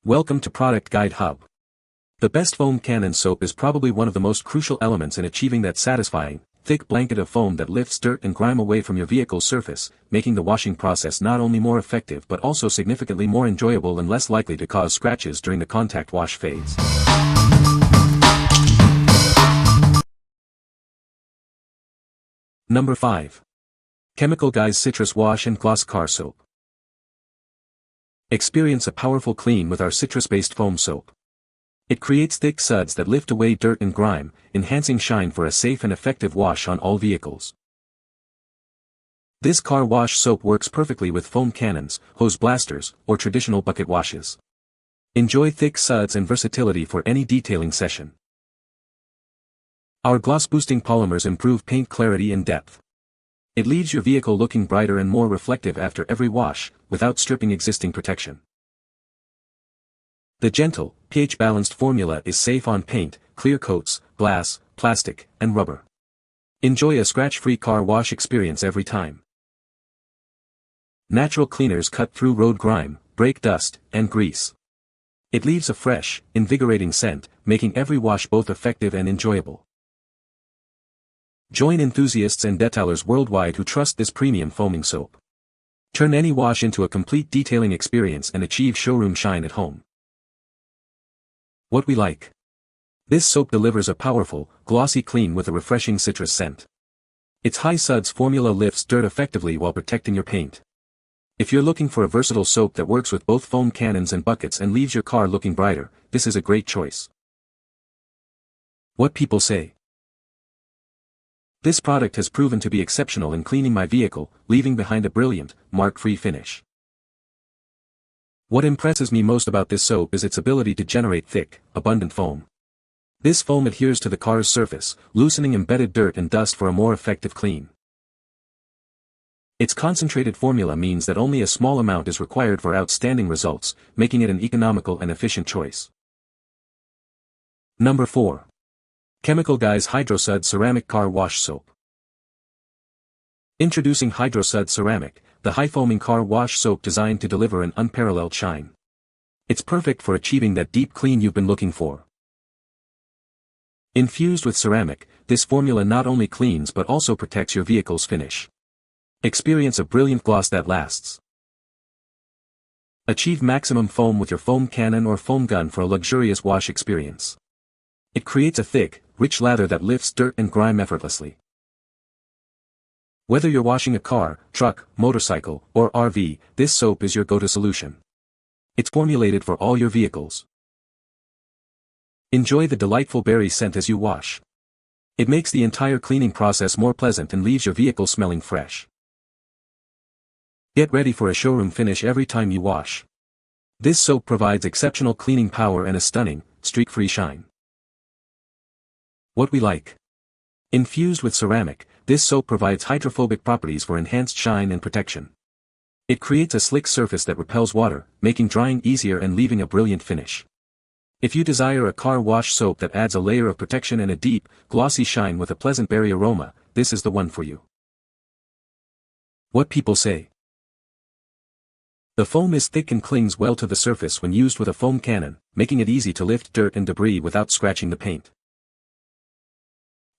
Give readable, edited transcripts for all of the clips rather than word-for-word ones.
Welcome to Product Guide Hub. The best foam cannon soap is probably one of the most crucial elements in achieving that satisfying, thick blanket of foam that lifts dirt and grime away from your vehicle's surface, making the washing process not only more effective but also significantly more enjoyable and less likely to cause scratches during the contact wash phase. Number 5. Chemical Guys Citrus Wash and Gloss Car Soap. Experience a powerful clean with our citrus-based foam soap. It creates thick suds that lift away dirt and grime, enhancing shine for a safe and effective wash on all vehicles. This car wash soap works perfectly with foam cannons, hose blasters, or traditional bucket washes. Enjoy thick suds and versatility for any detailing session. Our gloss-boosting polymers improve paint clarity and depth. It leaves your vehicle looking brighter and more reflective after every wash, without stripping existing protection. The gentle, pH-balanced formula is safe on paint, clear coats, glass, plastic, and rubber. Enjoy a scratch-free car wash experience every time. Natural cleaners cut through road grime, brake dust, and grease. It leaves a fresh, invigorating scent, making every wash both effective and enjoyable. Join enthusiasts and detailers worldwide who trust this premium foaming soap. Turn any wash into a complete detailing experience and achieve showroom shine at home. What we like. This soap delivers a powerful, glossy clean with a refreshing citrus scent. Its HydroSuds formula lifts dirt effectively while protecting your paint. If you're looking for a versatile soap that works with both foam cannons and buckets and leaves your car looking brighter, this is a great choice. What people say. This product has proven to be exceptional in cleaning my vehicle, leaving behind a brilliant, mark-free finish. What impresses me most about this soap is its ability to generate thick, abundant foam. This foam adheres to the car's surface, loosening embedded dirt and dust for a more effective clean. Its concentrated formula means that only a small amount is required for outstanding results, making it an economical and efficient choice. Number 4. Chemical Guys HydroSuds Ceramic Car Wash Soap. Introducing HydroSuds Ceramic, the high-foaming car wash soap designed to deliver an unparalleled shine. It's perfect for achieving that deep clean you've been looking for. Infused with ceramic, this formula not only cleans but also protects your vehicle's finish. Experience a brilliant gloss that lasts. Achieve maximum foam with your foam cannon or foam gun for a luxurious wash experience. It creates a thick, rich lather that lifts dirt and grime effortlessly. Whether you're washing a car, truck, motorcycle, or RV, this soap is your go-to solution. It's formulated for all your vehicles. Enjoy the delightful berry scent as you wash. It makes the entire cleaning process more pleasant and leaves your vehicle smelling fresh. Get ready for a showroom finish every time you wash. This soap provides exceptional cleaning power and a stunning, streak-free shine. What we like. Infused with ceramic, this soap provides hydrophobic properties for enhanced shine and protection. It creates a slick surface that repels water, making drying easier and leaving a brilliant finish. If you desire a car wash soap that adds a layer of protection and a deep, glossy shine with a pleasant berry aroma, this is the one for you. What people say. The foam is thick and clings well to the surface when used with a foam cannon, making it easy to lift dirt and debris without scratching the paint.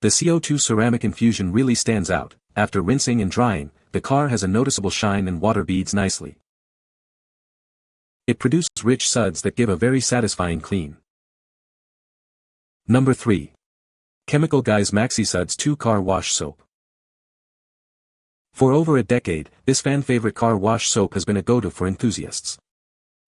The CO2 ceramic infusion really stands out. After rinsing and drying, the car has a noticeable shine and water beads nicely. It produces rich suds that give a very satisfying clean. Number 3. Chemical Guys Maxi-Suds 2 Car Wash Soap. For over a decade, this fan-favorite car wash soap has been a go-to for enthusiasts.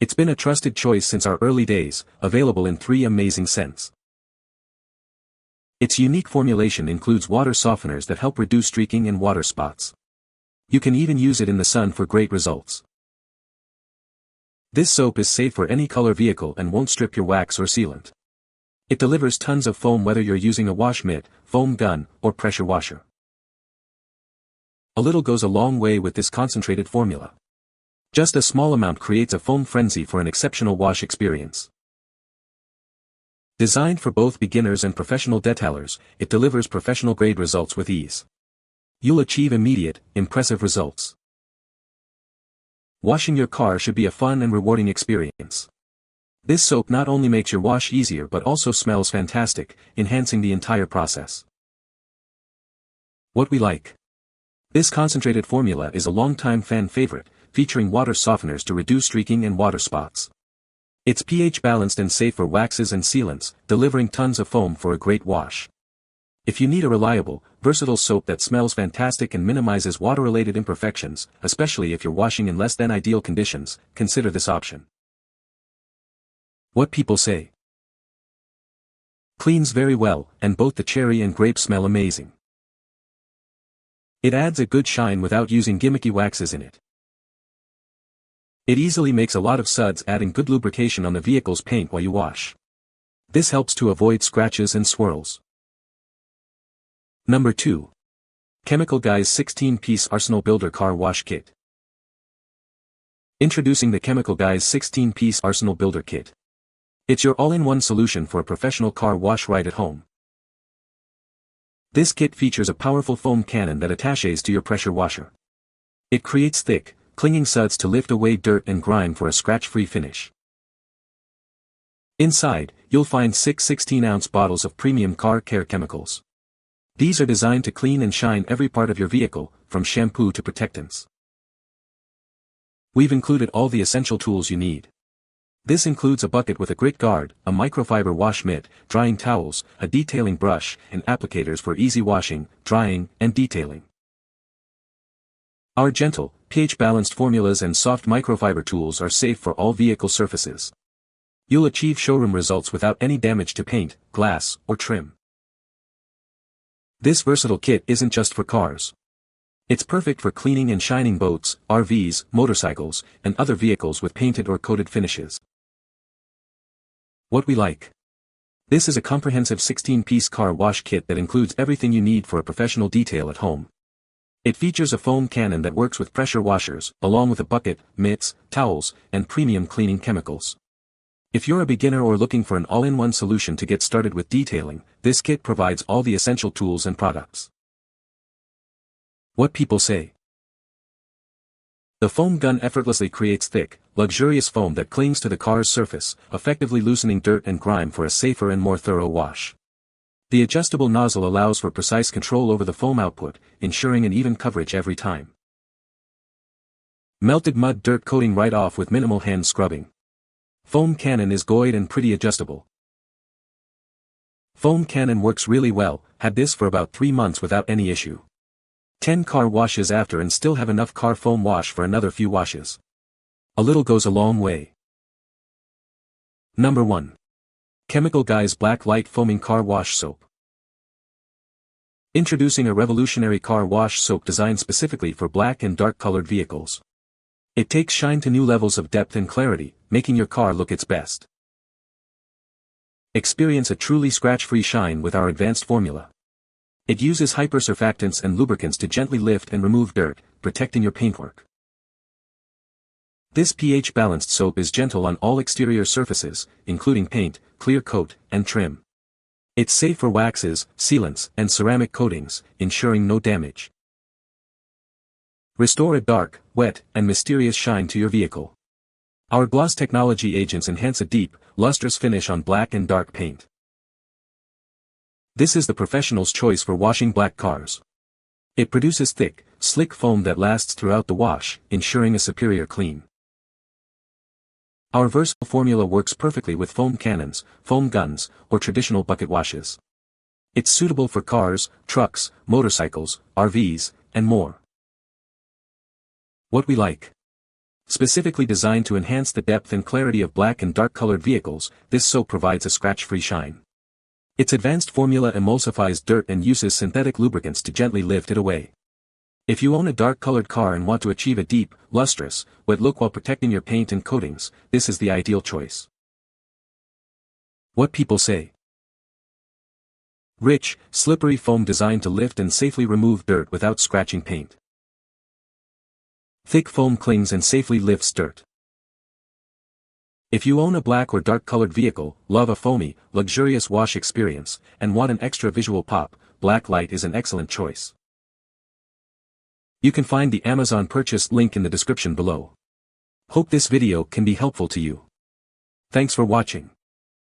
It's been a trusted choice since our early days, available in 3 amazing scents. Its unique formulation includes water softeners that help reduce streaking and water spots. You can even use it in the sun for great results. This soap is safe for any color vehicle and won't strip your wax or sealant. It delivers tons of foam whether you're using a wash mitt, foam gun, or pressure washer. A little goes a long way with this concentrated formula. Just a small amount creates a foam frenzy for an exceptional wash experience. Designed for both beginners and professional detailers, it delivers professional-grade results with ease. You'll achieve immediate, impressive results. Washing your car should be a fun and rewarding experience. This soap not only makes your wash easier but also smells fantastic, enhancing the entire process. What we like. This concentrated formula is a long-time fan favorite, featuring water softeners to reduce streaking and water spots. It's pH balanced and safe for waxes and sealants, delivering tons of foam for a great wash. If you need a reliable, versatile soap that smells fantastic and minimizes water-related imperfections, especially if you're washing in less than ideal conditions, consider this option. What people say. Cleans very well, and both the cherry and grape smell amazing. It adds a good shine without using gimmicky waxes in it. It easily makes a lot of suds, adding good lubrication on the vehicle's paint while you wash. This helps to avoid scratches and swirls. Number 2. Chemical Guy's 16-piece Arsenal Builder Car Wash Kit. Introducing the Chemical Guy's 16-piece Arsenal Builder Kit. It's your all-in-one solution for a professional car wash right at home. This kit features a powerful foam cannon that attaches to your pressure washer. It creates thick, clinging suds to lift away dirt and grime for a scratch-free finish. Inside, you'll find 6 16-ounce bottles of premium car care chemicals. These are designed to clean and shine every part of your vehicle, from shampoo to protectants. We've included all the essential tools you need. This includes a bucket with a grit guard, a microfiber wash mitt, drying towels, a detailing brush, and applicators for easy washing, drying, and detailing. Our gentle, pH-balanced formulas and soft microfiber tools are safe for all vehicle surfaces. You'll achieve showroom results without any damage to paint, glass, or trim. This versatile kit isn't just for cars. It's perfect for cleaning and shining boats, RVs, motorcycles, and other vehicles with painted or coated finishes. What we like. This is a comprehensive 16-piece car wash kit that includes everything you need for a professional detail at home. It features a foam cannon that works with pressure washers, along with a bucket, mitts, towels, and premium cleaning chemicals. If you're a beginner or looking for an all-in-one solution to get started with detailing, this kit provides all the essential tools and products. What people say. The foam gun effortlessly creates thick, luxurious foam that clings to the car's surface, effectively loosening dirt and grime for a safer and more thorough wash. The adjustable nozzle allows for precise control over the foam output, ensuring an even coverage every time. Melted mud dirt coating right off with minimal hand scrubbing. Foam cannon is goid and pretty adjustable. Foam cannon works really well, had this for about 3 months without any issue. 10 car washes after and still have enough car foam wash for another few washes. A little goes a long way. Number 1. Chemical Guy's Black Light Foaming Car Wash Soap. Introducing a revolutionary car wash soap designed specifically for black and dark colored vehicles. It takes shine to new levels of depth and clarity, making your car look its best. Experience a truly scratch-free shine with our advanced formula. It uses hypersurfactants and lubricants to gently lift and remove dirt, protecting your paintwork. This pH-balanced soap is gentle on all exterior surfaces, including paint, clear coat, and trim. It's safe for waxes, sealants, and ceramic coatings, ensuring no damage. Restore a dark, wet, and mysterious shine to your vehicle. Our gloss technology agents enhance a deep, lustrous finish on black and dark paint. This is the professional's choice for washing black cars. It produces thick, slick foam that lasts throughout the wash, ensuring a superior clean. Our versatile formula works perfectly with foam cannons, foam guns, or traditional bucket washes. It's suitable for cars, trucks, motorcycles, RVs, and more. What we like. Specifically designed to enhance the depth and clarity of black and dark colored vehicles, this soap provides a scratch-free shine. Its advanced formula emulsifies dirt and uses synthetic lubricants to gently lift it away. If you own a dark-colored car and want to achieve a deep, lustrous, wet look while protecting your paint and coatings, this is the ideal choice. What people say. Rich, slippery foam designed to lift and safely remove dirt without scratching paint. Thick foam clings and safely lifts dirt. If you own a black or dark-colored vehicle, love a foamy, luxurious wash experience, and want an extra visual pop, Black Light is an excellent choice. You can find the Amazon purchase link in the description below. Hope this video can be helpful to you. Thanks for watching.